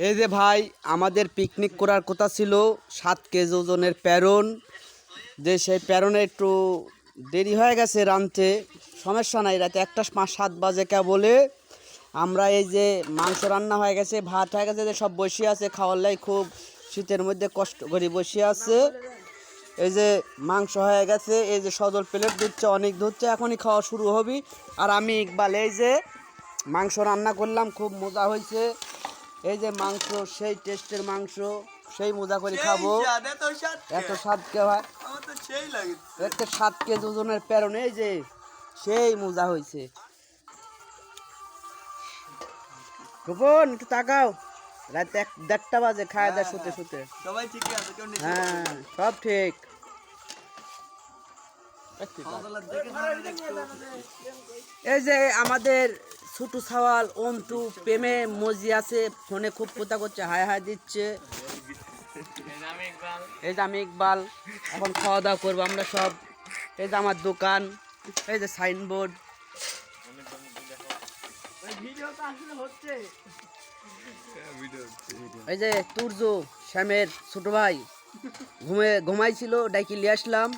এই যে ভাই আমাদের পিকনিক করার কথা ছিল 7 কেজি ওজনের প্যারন, যে সেই প্যারনে একটু দেরি হয়ে গেছে রাঁধতে। সমস্যা নাই, রাতে 1:05-7 বাজে বলে আমরা এই যে মাংস রান্না হয়ে গেছে, ভাত হয়ে গেছে, যে সব বসে আছে খাওয়ার লাই, খুব শীতের মধ্যে কষ্ট করে বসে আছে। এই যে মাংস হয়ে গেছে, এই যে সজল প্লেট ধুচ্ছে, অনেক ধুচ্ছে, এখনই খাওয়া শুরু হবে। আর আমি ইকবাল এই যে মাংস রান্না করলাম, খুব মজা হয়েছে। এই যে মাংস, সেই টেস্টের মাংস, সেই মজা করে খাবো। এত স্বাদ কে হয়, একটা 7 কেজি ওজনের প্যারন, এই যে সেই মজা হয়েছে। গোপন একটু তাকাও, রাত 1-1:30 বাজে খায় দেয় শুতে শুতে। সবাই ঠিকই আছে, কেউ নিচে হ্যাঁ সব ঠিক। এই যে আমাদের ছোটু সাওয়াল অন্তু প্রেমে মজি আছে, ফোনে খুব কথা করছে, হায় হায় দিচ্ছে। এই যে আমি ইকবাল, এখন খাওয়া দাওয়া করবো আমরা সব। এই যে আমার দোকান, এই যে সাইনবোর্ড, এই যে তুর্য শ্যামের ছোট ভাই ঘুমাইছিল, ডাইকি লিয়ে আসলাম।